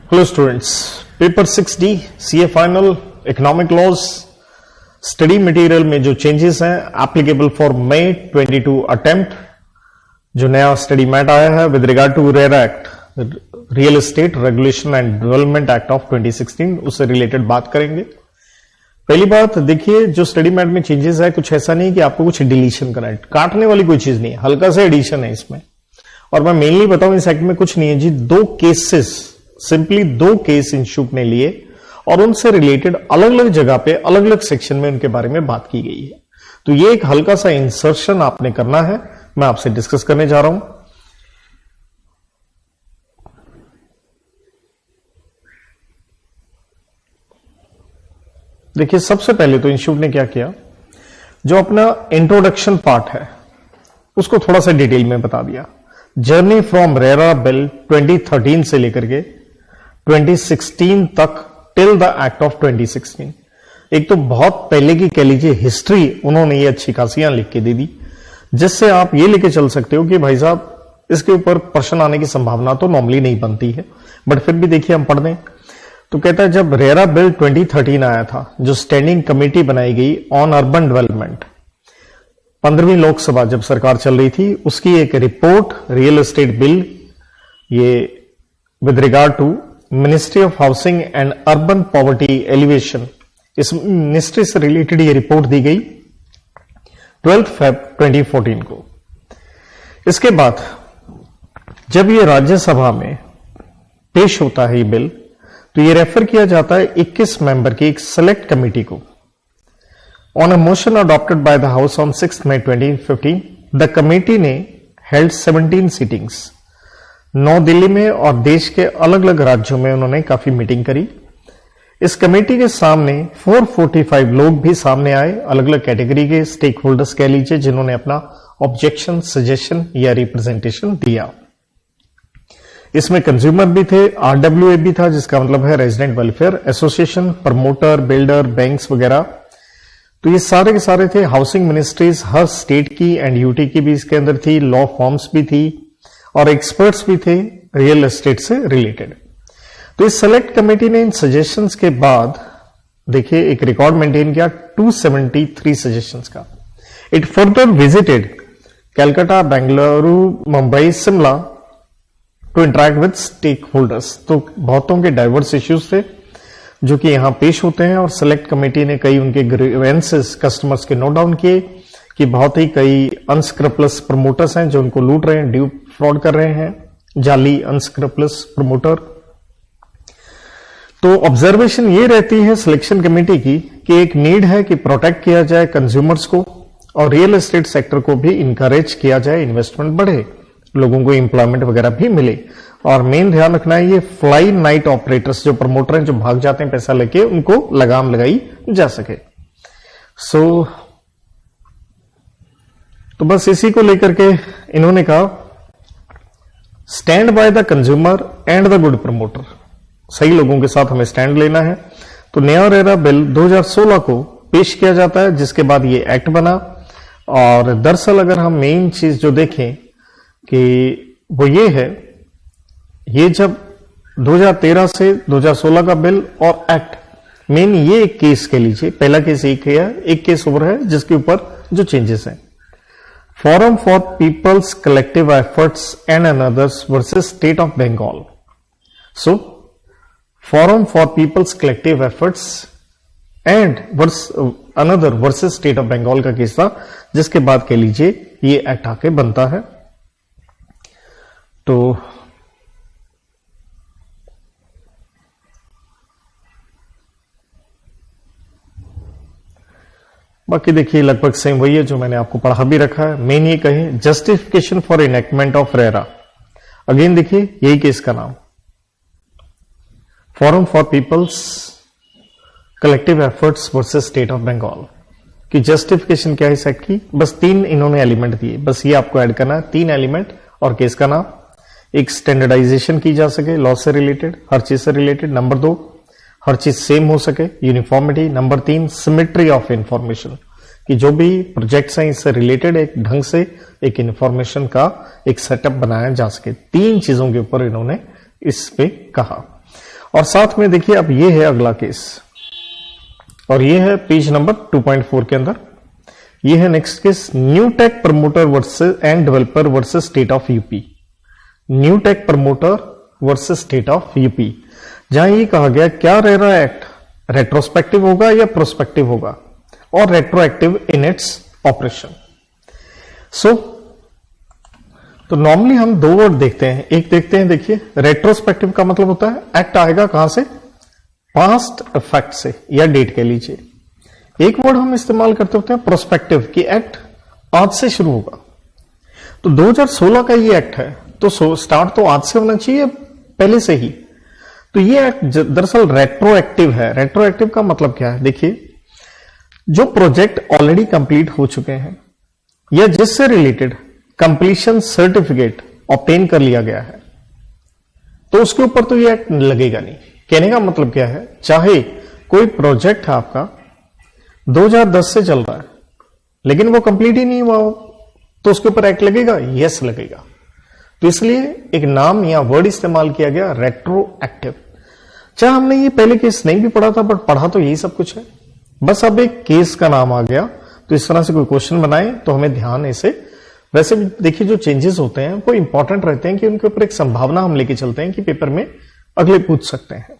Hello students, paper 6D CA final economic laws study material में जो changes हैं applicable for May 22 attempt, जो नया स्टडी मैट आया है with regard to RERA act, real estate regulation and development act of 2016, उससे related बात करेंगे। पहली बात देखिए, जो स्टडी मैट में चेंजेस है कुछ ऐसा नहीं कि आपको कुछ डिलीशन करना है, काटने वाली कोई चीज नहीं है, हल्का सा एडिशन है इसमें। और मैं मेनली बताऊं इस एक्ट में कुछ नहीं है जी, दो केसेस, सिंपली दो केस इंस्टीट्यूट ने लिए और उनसे रिलेटेड अलग अलग जगह पे अलग अलग सेक्शन में उनके बारे में बात की गई है। तो ये एक हल्का सा इंसर्शन आपने करना है, मैं आपसे डिस्कस करने जा रहा हूं। देखिए, सबसे पहले तो इंस्टीट्यूट ने क्या किया, जो अपना इंट्रोडक्शन पार्ट है उसको थोड़ा सा डिटेल में बता दिया। जर्नी फ्रॉम रेरा बिल 2013 से लेकर के 2016 तक टिल द एक्ट ऑफ 2016। एक तो बहुत पहले की कह लीजिए हिस्ट्री उन्होंने ये अच्छी खासियां लिख के दे दी, जिससे आप ये लेके चल सकते हो कि भाई साहब इसके ऊपर प्रश्न आने की संभावना तो नॉर्मली नहीं बनती है, बट फिर भी देखिए हम पढ़ दें तो कहता है जब रेरा बिल 2013 आया था, जो स्टैंडिंग कमेटी बनाई गई ऑन अर्बन डेवलपमेंट, 15वीं लोकसभा जब सरकार चल रही थी, उसकी एक रिपोर्ट रियल एस्टेट बिल, ये with regard to ministry of housing and urban poverty alleviation, इस मिनिस्ट्री से रिलेटेड ये रिपोर्ट दी गई 12 February 2014 को। इसके बाद जब ये राज्यसभा में पेश होता है ये बिल, तो ये रेफर किया जाता है 21 मेंबर की एक सेलेक्ट कमेटी को। On a motion adopted by the house on 6 May 2015, the committee ने हेल्ड 17 सीटिंग्स, 9 दिल्ली में और देश के अलग अलग राज्यों में उन्होंने काफी मीटिंग करी। इस कमेटी के सामने 445 लोग भी सामने आए, अलग अलग कैटेगरी के स्टेक होल्डर्स कह लीजिए, जिन्होंने अपना ऑब्जेक्शन, सजेशन या रिप्रेजेंटेशन दिया। इसमें कंज्यूमर भी थे, RWA भी था, जिसका मतलब है resident welfare association, promoter, builder, banks वगैरह। तो ये सारे के सारे थे। हाउसिंग मिनिस्ट्रीज हर स्टेट की एंड यूटी की भी इसके अंदर थी, लॉ फॉर्म्स भी थी और एक्सपर्ट्स भी थे रियल एस्टेट से रिलेटेड। तो इस सेलेक्ट कमेटी ने इन सजेशंस के बाद देखिए एक रिकॉर्ड मेंटेन किया 273 सजेशंस का। It further visited Calcutta, Bengaluru, Mumbai, Shimla to interact with stakeholders. तो बहुतों के डाइवर्स इश्यूज थे जो कि यहां पेश होते हैं, और सेलेक्ट कमेटी ने कई उनके ग्रीवेंसेस कस्टमर्स के नोट डाउन किए कि बहुत ही कई अनस्क्रपलस प्रमोटर्स हैं जो उनको लूट रहे हैं, ड्यू फ्रॉड कर रहे हैं, जाली अनस्क्रपलस प्रमोटर। तो ऑब्जर्वेशन ये रहती है सिलेक्शन कमेटी की कि एक नीड है कि प्रोटेक्ट किया जाए कंज्यूमर्स को और रियल एस्टेट सेक्टर को भी इंकरेज किया जाए, इन्वेस्टमेंट बढ़े, लोगों को एम्प्लॉयमेंट वगैरह भी मिले। और मेन ध्यान रखना है ये फ्लाई नाइट ऑपरेटर्स जो प्रमोटर हैं, जो भाग जाते हैं पैसा लेके, उनको लगाम लगाई जा सके। तो बस इसी को लेकर के इन्होंने कहा stand by the consumer and the good promoter, सही लोगों के साथ हमें स्टैंड लेना है। तो नया रेरा बिल 2016 को पेश किया जाता है, जिसके बाद ये एक्ट बना। और दरअसल अगर हम मेन चीज जो देखें कि वो ये है, ये जब 2013 से 2016 का बिल और एक्ट, मेन ये एक केस कह लीजिए, पहला केस एक केस और है जिसके ऊपर जो चेंजेस हैं। Forum for people's collective efforts and another's versus state of Bengal. So forum for people's collective efforts and another versus state of Bengal का केस था, जिसके बाद कह लीजिए ये एक्ट आके बनता है। तो बाकी देखिए लगभग सेम वही है जो मैंने आपको पढ़ा भी रखा है। मेन ये कहें justification for enactment of RERA, again देखिए यही केस का नाम, forum for people's collective efforts versus state of Bengal की जस्टिफिकेशन क्या है इस एक्ट की। बस 3 इन्होंने एलिमेंट दिए, बस ये आपको ऐड करना है, 3 एलिमेंट और केस का नाम। एक स्टैंडर्डाइजेशन की जा सके लॉ से रिलेटेड, हर चीज से रिलेटेड। नंबर 2, हर चीज सेम हो सके, uniformity. Number 3, symmetry of information, कि जो भी प्रोजेक्ट्स हैं इससे रिलेटेड एक ढंग से एक इंफॉर्मेशन का एक सेटअप बनाया जा सके। 3 चीजों के ऊपर इन्होंने इस पे कहा। और साथ में देखिए अब ये है अगला केस, और ये है पेज नंबर 2.4 के अंदर। ये है next case, new take promoter versus end developer versus state of UP. New take promoter versus state of UP, जहां ये कहा गया क्या रेरा एक्ट रेट्रोस्पेक्टिव होगा या प्रोस्पेक्टिव होगा, और रेट्रोएक्टिव इन इट्स ऑपरेशन। तो नॉर्मली हम दो वर्ड देखते हैं, एक देखते हैं, देखिए रेट्रोस्पेक्टिव का मतलब होता है एक्ट आएगा कहां से, पास्ट इफेक्ट से या डेट कह लीजिए। एक वर्ड हम इस्तेमाल करते होते हैं प्रोस्पेक्टिव, कि एक्ट आज से शुरू होगा। तो 2016 का ये एक्ट है, तो स्टार्ट तो आज से होना चाहिए पहले से ही। तो ये एक्ट दरअसल रेट्रोएक्टिव है। रेट्रोएक्टिव का मतलब क्या है, देखिए जो प्रोजेक्ट ऑलरेडी कंप्लीट हो चुके हैं या जिससे रिलेटेड कंप्लीशन सर्टिफिकेट ऑब्टेन कर लिया गया है, तो उसके ऊपर तो ये एक्ट लगेगा नहीं। कहने का मतलब क्या है, चाहे कोई प्रोजेक्ट है आपका 2010 से चल रहा है लेकिन वो कंप्लीट ही नहीं हुआ हो, तो उसके ऊपर एक्ट लगेगा, यस लगेगा। तो इसलिए एक नाम या वर्ड इस्तेमाल किया गया रेट्रोएक्टिव। चाहे हमने ये पहले केस नहीं भी पढ़ा था, बट पढ़ा तो यही सब कुछ है, बस अब एक केस का नाम आ गया। तो इस तरह से कोई क्वेश्चन बनाए तो हमें ध्यान ऐसे, वैसे भी देखिए जो चेंजेस होते हैं वो इंपॉर्टेंट रहते हैं कि उनके ऊपर एक संभावना हम लेके चलते हैं कि पेपर में अगले पूछ सकते हैं।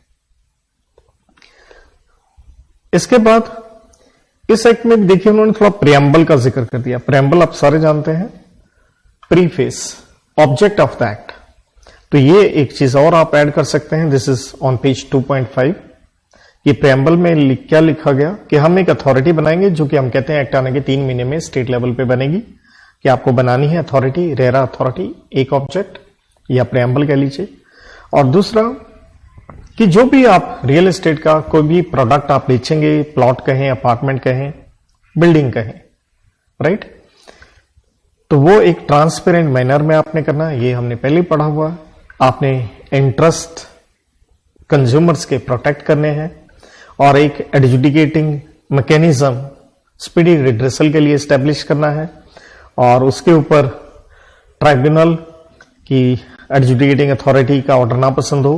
इसके बाद इस एक्ट में देखिए उन्होंने थोड़ा प्रियम्बल का जिक्र कर दिया। प्रियम्बल आप सारे जानते हैं, preface, object of the act. तो ये एक चीज और आप ऐड कर सकते हैं, दिस इज ऑन पेज 2.5। ये प्रियम्बल में क्या लिखा गया कि हम एक अथॉरिटी बनाएंगे, जो कि हम कहते हैं एक्ट आने के 3 महीने में स्टेट लेवल पे बनेगी, कि आपको बनानी है अथॉरिटी, रेरा अथॉरिटी, एक ऑब्जेक्ट या प्रियम्बल कह लीजिए। और दूसरा कि जो भी आप रियल एस्टेट का कोई भी प्रोडक्ट आप बेचेंगे, प्लॉट कहें, अपार्टमेंट कहें, बिल्डिंग कहें, राइट, तो वो एक ट्रांसपेरेंट मैनर में आपने करना है। ये हमने पहले पढ़ा हुआ है। आपने इंटरेस्ट कंज्यूमर्स के प्रोटेक्ट करने हैं, और एक एडजुडिकेटिंग मैकेनिज्म स्पीडी रिड्रेसल के लिए एस्टेब्लिश करना है, और उसके ऊपर ट्राइब्यूनल की एडजुडिकेटिंग अथॉरिटी का ऑर्डर ना पसंद हो,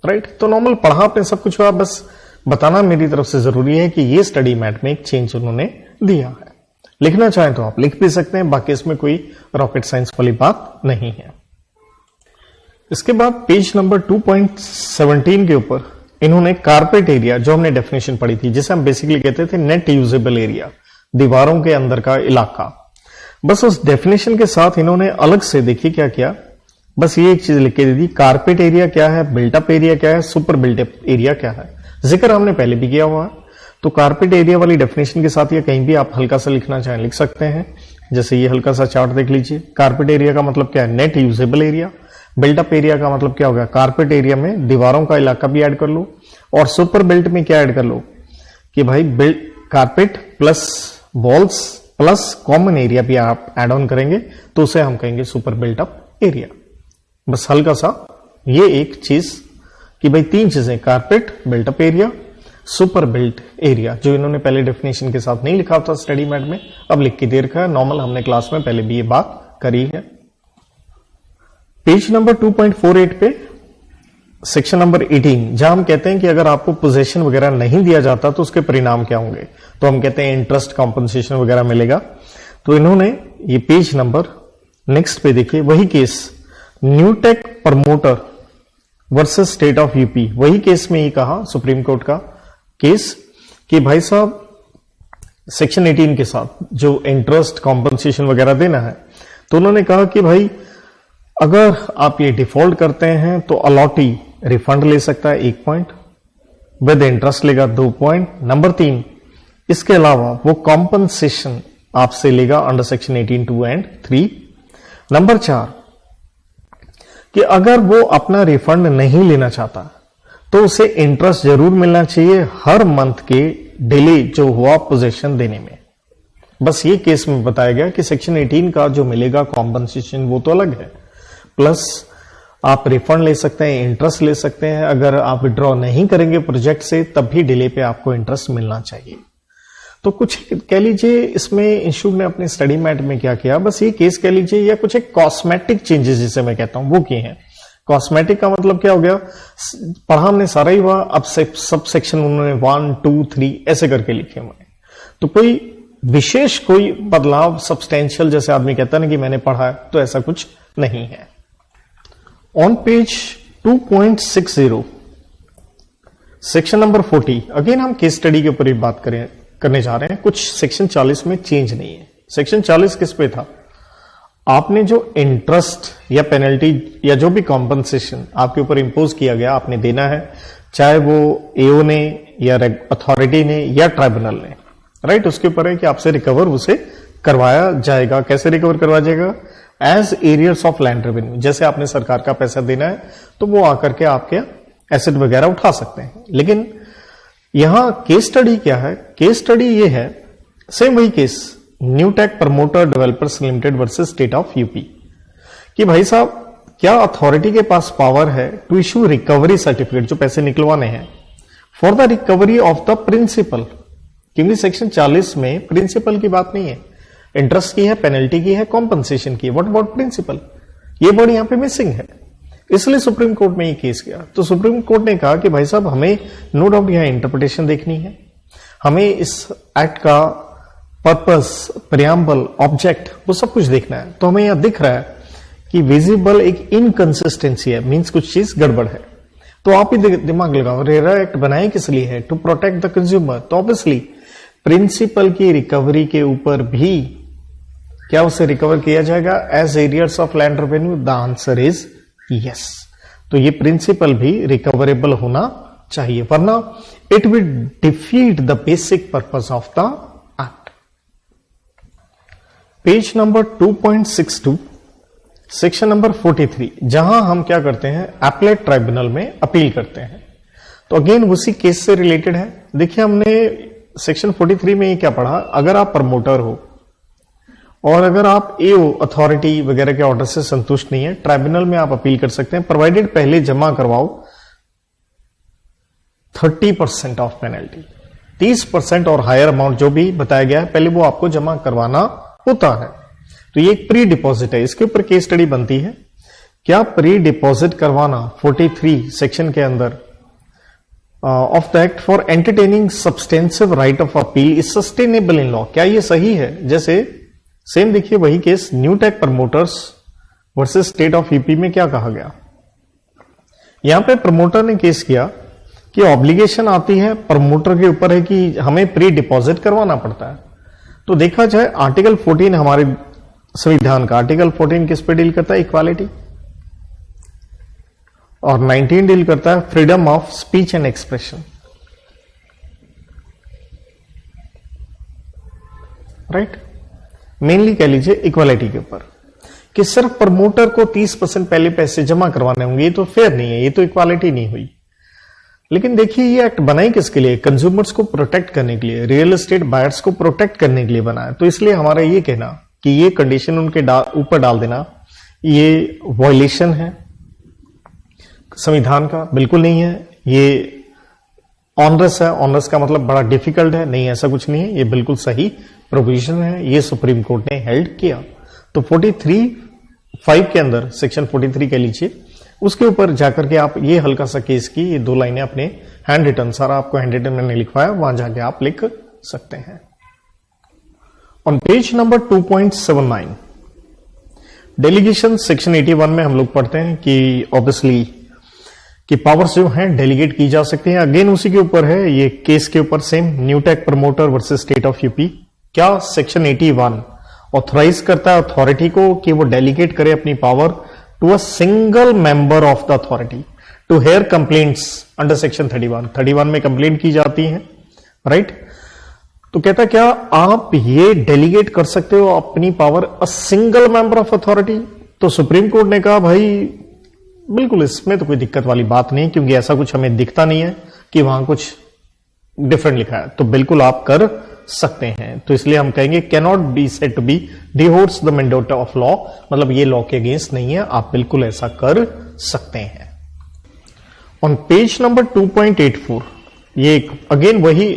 राइट। तो नॉर्मल पढ़ा आपने सब कुछ हुआ, बस बताना मेरी तरफ से जरूरी है कि ये स्टडी मैट में एक चेंज उन्होंने दिया है। लिखना चाहें तो आप लिख भी सकते हैं, बाकी इसमें कोई रॉकेट साइंस वाली बात नहीं है। इसके बाद पेज नंबर 2.17 के ऊपर इन्होंने कारपेट एरिया, जो हमने डेफिनेशन पढ़ी थी, जिसे हम बेसिकली कहते थे नेट यूजेबल एरिया, दीवारों के अंदर का इलाका, बस उस डेफिनेशन के साथ इन्होंने अलग से देखिए क्या किया, बस ये एक चीज लिख के दे दी, कारपेट एरिया क्या है, बिल्टअप एरिया क्या है, सुपर बिल्टअप एरिया क्या है। जिक्र हमने पहले भी किया हुआ है। तो कारपेट एरिया वाली डेफिनेशन के साथ या कहीं भी आप हल्का सा लिखना चाहें लिख सकते हैं। जैसे ये हल्का सा चार्ट देख लीजिए, कारपेट एरिया का मतलब क्या है, net usable area. Built up area का मतलब क्या हो गया, कारपेट एरिया में दीवारों का इलाका भी ऐड कर लो, और सुपर बिल्ट में क्या ऐड कर लो कि भाई carpet plus walls plus common area भी आप एड ऑन करेंगे, तो उसे हम कहेंगे सुपर बिल्टअप एरिया। बस हल्का सा ये एक चीज कि भाई 3 चीजें, carpet, built up area, super built area, जो इन्होंने पहले डेफिनेशन के साथ नहीं लिखा था स्टडी मैट में, अब लिख के दे रखा है। नॉर्मल हमने क्लास में पहले भी ये बात करी है। पेज नंबर 2.48 पे सेक्शन नंबर 18, जहां हम कहते हैं कि अगर आपको पोजीशन वगैरह नहीं दिया जाता तो उसके परिणाम क्या होंगे, तो हम कहते हैं इंटरेस्ट कॉम्पनसेशन वगैरह मिलेगा। तो इन्होंने ये पेज नंबर नेक्स्ट पे देखिए, वही case Newtech promoter versus state of UP, वही केस में ही कहा सुप्रीम कोर्ट का केस कि भाई साहब सेक्शन 18 के साथ जो इंटरेस्ट कॉम्पनसेशन वगैरह देना है, तो उन्होंने कहा कि भाई अगर आप ये डिफॉल्ट करते हैं तो अलॉटी रिफंड ले सकता है 1 पॉइंट, विद इंटरेस्ट लेगा 2 पॉइंट। नंबर 3, इसके अलावा वो कॉम्पनसेशन आपसे लेगा अंडर सेक्शन 18(2) एंड 3। नंबर 4, कि अगर वो अपना रिफंड नहीं लेना चाहता तो उसे इंटरेस्ट जरूर मिलना चाहिए हर मंथ के डिले जो हुआ पोजीशन देने में। बस ये केस में बताया गया कि सेक्शन 18 का जो मिलेगा कॉम्पनसेशन वो तो अलग है, प्लस आप रिफंड ले सकते हैं, इंटरेस्ट ले सकते हैं। अगर आप विड्रॉ नहीं करेंगे प्रोजेक्ट से तब भी डिले पे आपको इंटरेस्ट मिलना चाहिए। तो कुछ कह लीजिए इसमें इंस्टीट्यूट ने अपने स्टडी मैट में क्या किया, बस ये केस कह लीजिए, या कुछ एक कॉस्मेटिक चेंजेस जिसे मैं कहता हूं वो किए हैं। कॉस्मेटिक का मतलब क्या हो गया, पढ़ा हमने सारा ही हुआ, अब सब सेक्शन उन्होंने 1 2 3 ऐसे करके लिखे हुए हैं। तो कोई विशेष कोई बदलाव सब्सटेंशियल जैसे आदमी कहता है ना कि मैंने पढ़ा है, तो ऐसा कुछ नहीं है। On page 2.60 section number 40 again हम केस स्टडी के ऊपर ही बात करने जा रहे हैं। कुछ सेक्शन 40 में चेंज नहीं है। सेक्शन 40 किस पे था, आपने जो इंटरेस्ट या पेनल्टी या जो भी कॉम्पनसेशन आपके ऊपर इंपोज किया गया आपने देना है, चाहे वो एओ ने या अथॉरिटी ने या ट्राइब्यूनल ने, राइट, उसके ऊपर है कि आपसे रिकवर उसे करवाया जाएगा। कैसे रिकवर करवाया जाएगा, as arrears of land revenue. जैसे आपने सरकार का पैसा देना है तो वो आकर के आपके एसेट वगैरह उठा सकते हैं। लेकिन यहां केस स्टडी क्या है, केस स्टडी ये है, सेम वही case Newtech promoter developers limited versus state of UP, कि भाई साहब क्या अथॉरिटी के पास पावर है टू इशू रिकवरी सर्टिफिकेट, जो पैसे निकलवाने हैं, for the recovery of the principal. क्योंकि सेक्शन 40 में प्रिंसिपल की बात नहीं है, इंटरेस्ट की है, पेनल्टी की है, कॉम्पनसेशन की है। व्हाट अबाउट प्रिंसिपल, ये वर्ड यहां पे मिसिंग है, इसलिए सुप्रीम कोर्ट में ये केस गया। तो सुप्रीम कोर्ट ने कहा कि भाई साहब हमें नो डाउट यहां इंटरप्रिटेशन देखनी है, हमें इस एक्ट का पर्पस, प्रियम्बल, ऑब्जेक्ट, वो सब कुछ देखना है। तो हमें यहां दिख रहा है कि विजिबल एक इनकंसिस्टेंसी है, मींस कुछ चीज गड़बड़ है। तो आप ही दिमाग लगाओ, रेरा एक्ट बनाए किस लिए है, टू प्रोटेक्ट द कंज्यूमर। तो ऑब्वियसली प्रिंसिपल की रिकवरी के ऊपर भी क्या उसे रिकवर किया जाएगा as arrears of land revenue, the answer is yes. तो ये प्रिंसिपल भी रिकवरेबल होना चाहिए, वरना it will defeat the basic purpose of the act. Page number 2.62 section number 43, जहां हम क्या करते हैं, एपलेट ट्राइब्यूनल में अपील करते हैं। तो अगेन उसी केस से रिलेटेड है। देखिए हमने सेक्शन 43 में ये क्या पढ़ा, अगर आप प्रमोटर हो और अगर आप एओ अथॉरिटी वगैरह के ऑर्डर से संतुष्ट नहीं है, ट्राइब्यूनल में आप अपील कर सकते हैं, प्रोवाइडेड पहले जमा करवाओ 30% ऑफ पेनल्टी, 30% और हायर अमाउंट जो भी बताया गया है पहले वो आपको जमा करवाना होता है। तो ये एक प्री डिपॉजिट है, इसके ऊपर केस स्टडी बनती है। क्या प्री डिपॉजिट करवाना 43 सेक्शन के अंदर of the act for entertaining substantive right of appeal is sustainable in law, क्या ये सही है? जैसे सेम देखिए वही case Newtech promoters versus state of UP में क्या कहा गया, यहां पे प्रमोटर ने केस किया कि ऑब्लिगेशन आती है प्रमोटर के ऊपर है कि हमें प्री डिपॉजिट करवाना पड़ता है। तो देखा जाए आर्टिकल 14 हमारे संविधान का, आर्टिकल 14 किस पे डील करता है, इक्वालिटी, और 19 डील करता है freedom of speech and expression, right. Mainly कह लीजिए इक्वालिटी के ऊपर कि सिर्फ प्रमोटर को 30% पहले पैसे जमा करवाने होंगे, ये तो फेयर नहीं है, ये तो इक्वालिटी नहीं हुई। लेकिन देखिए ये एक्ट बनाई किसके लिए, कंज्यूमर्स को प्रोटेक्ट करने के लिए, रियल एस्टेट बायर्स को प्रोटेक्ट करने के लिए बनाया। तो इसलिए हमारा ये कहना कि ये कंडीशन उनके ऊपर डाल देना ये वायलेशन है संविधान का, बिल्कुल नहीं है। ये ऑनरस है, ऑनरस का मतलब बड़ा डिफिकल्ट है, नहीं ऐसा कुछ नहीं है, ये बिल्कुल सही प्रोविजन है, ये सुप्रीम कोर्ट ने हेल्ड किया। तो 43(5) के अंदर सेक्शन 43 कह लीजिए, उसके ऊपर जाकर के आप ये हल्का सा केस की ये 2 लाइनें अपने हैंड रिटन, सारा आपको हैंड रिटन मैंने लिखवाया, वहां जाके आप लिख सकते हैं। On page number 2.79 delegation section 81 में हम लोग पढ़ते हैं कि ऑब्वियसली कि पावर्स जो हैं डेलीगेट की जा सकती हैं। अगेन उसी के ऊपर है ये केस के ऊपर, same Newtech promoter versus state of UP. क्या सेक्शन 81 ऑथराइज करता है अथॉरिटी को कि वो डेलीगेट करे अपनी power to a single member of the authority to hear complaints under section 31 में कंप्लेंट की जाती है, राइट। तो कहता क्या आप ये डेलीगेट कर सकते हो अपनी power a single member of authority? तो सुप्रीम कोर्ट ने कहा भाई बिल्कुल इसमें तो कोई दिक्कत वाली बात नहीं, क्योंकि ऐसा कुछ हमें दिखता नहीं है कि वहां कुछ डिफरेंट लिखा है, तो बिल्कुल आप कर सकते हैं। तो इसलिए हम कहेंगे cannot be said to be divorce the mandate of law, मतलब ये लॉ के अगेंस्ट नहीं है, आप बिल्कुल ऐसा कर सकते हैं। ऑन पेज नंबर 2.84 ये अगेन वही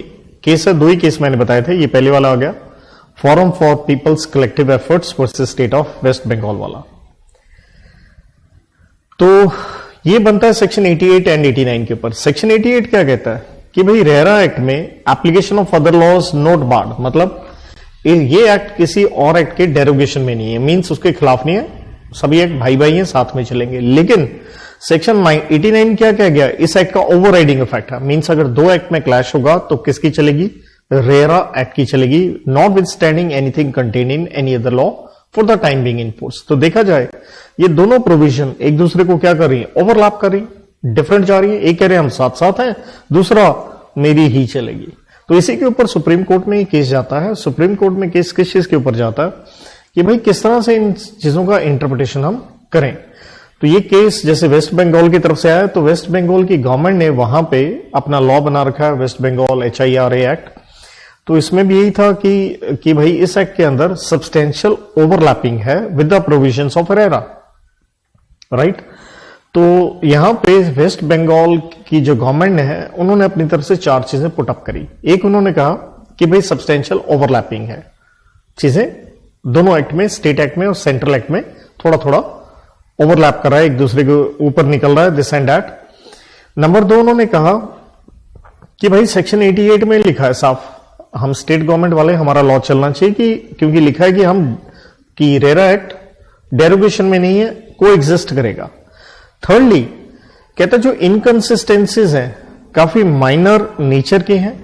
केस है, 2 ही केस मैंने बताए थे, ये पहले वाला आ गया forum for people's collective efforts versus state of west Bengal वाला। तो ये बनता है सेक्शन 88 एंड 89 के ऊपर। सेक्शन 88 क्या कहता है कि भाई रेरा एक्ट में application of other laws not barred, मतलब ये एक्ट किसी और एक्ट के डेरोगेशन में नहीं है, मींस उसके खिलाफ नहीं है, सभी एक्ट भाई भाई हैं, साथ में चलेंगे। लेकिन सेक्शन 89 क्या कह गया, इस एक्ट का ओवरराइडिंग इफेक्ट है, मींस अगर दो एक्ट में क्लैश होगा तो किसकी चलेगी, रेरा एक्ट की चलेगी, not with standing anything contain in any other law for the time being in force. तो देखा जाए ये दोनों प्रोविजन एक दूसरे को क्या कर रही है, ओवरलैप कर रही, डिफरेंट जा रही है। एक कह रहे हैं हम साथ साथ हैं, दूसरा मेरी ही चलेगी। तो इसी के ऊपर सुप्रीम कोर्ट में केस जाता है। सुप्रीम कोर्ट में केस किस चीज के ऊपर जाता है कि भाई किस तरह से इन चीजों का इंटरप्रिटेशन हम करें। तो ये केस जैसे वेस्ट बंगाल की तरफ से आया, तो वेस्ट बंगाल की गवर्नमेंट ने वहां पे अपना लॉ बना रखा है, वेस्ट बंगाल HIRA एक्ट। तो इसमें भी यही था कि भाई इस एक्ट के अंदर सब्सटेंशियल ओवरलैपिंग है with the provisions of RERA, right. तो यहां पे वेस्ट बंगाल की जो गवर्नमेंट है उन्होंने अपनी तरफ से 4 चीजें पुटअप करी। एक, उन्होंने कहा कि भाई सब्सटेंशियल ओवरलैपिंग है, चीजें दोनों एक्ट में, स्टेट एक्ट में और सेंट्रल एक्ट में थोड़ा थोड़ा ओवरलैप कर रहा है, एक दूसरे के ऊपर निकल रहा है, दिस एंड दैट। नंबर 2, उन्होंने कहा कि भाई सेक्शन 88 में लिखा है साफ, हम स्टेट गवर्नमेंट वाले, हमारा लॉ चलना चाहिए क्योंकि लिखा है कि रेरा एक्ट डेरोगेशन में नहीं है, को एग्जिस्ट करेगा। थर्डली, कहता जो इनकंसिस्टेंसीज हैं काफी माइनर नेचर के हैं,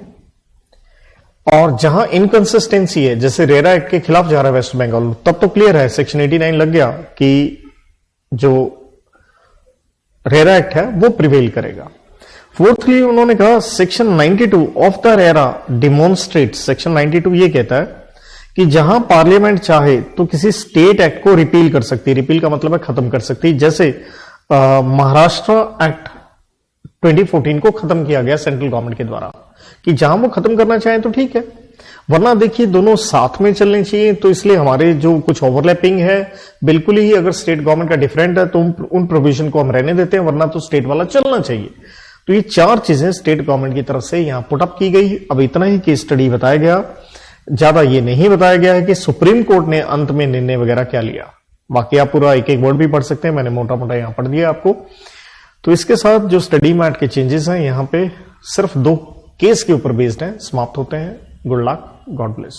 और जहां इनकंसिस्टेंसी है, जैसे रेरा एक्ट के खिलाफ जा रहा है वेस्ट बंगाल, तब तो क्लियर है, सेक्शन 89 लग गया कि जो रेरा एक्ट है वो प्रिवेल करेगा। फोर्थली, उन्होंने कहा section 92 of the RERA demonstrates, section 92 ये कहता है कि जहां पार्लियामेंट चाहे तो किसी स्टेट एक्ट को रिपील कर सकती है, रिपील का मतलब है खत्म कर सकती है। जैसे महाराष्ट्र एक्ट 2014 को खत्म किया गया सेंट्रल गवर्नमेंट के द्वारा, कि जहां वो खत्म करना चाहे तो ठीक है, वरना देखिए दोनों साथ में चलने चाहिए। तो इसलिए हमारे जो कुछ ओवरलैपिंग है बिल्कुल ही, अगर स्टेट गवर्नमेंट का डिफरेंट है तो उन प्रोविजन को हम रहने देते हैं, वरना तो स्टेट वाला चलना चाहिए। तो ये 4 चीजें स्टेट गवर्नमेंट की तरफ से यहां पुटअप की गई। अब इतना ही केस स्टडी बताया गया, ज्यादा ये नहीं बताया गया है कि सुप्रीम कोर्ट ने अंत में निर्णय वगैरह क्या लिया। बाकी आप पूरा एक एक वर्ड भी पढ़ सकते हैं, मैंने मोटा मोटा यहां पढ़ दिया आपको। तो इसके साथ जो स्टडी मैट के चेंजेस हैं यहां पे सिर्फ 2 केस के ऊपर बेस्ड हैं, समाप्त होते हैं। Good luck, God bless.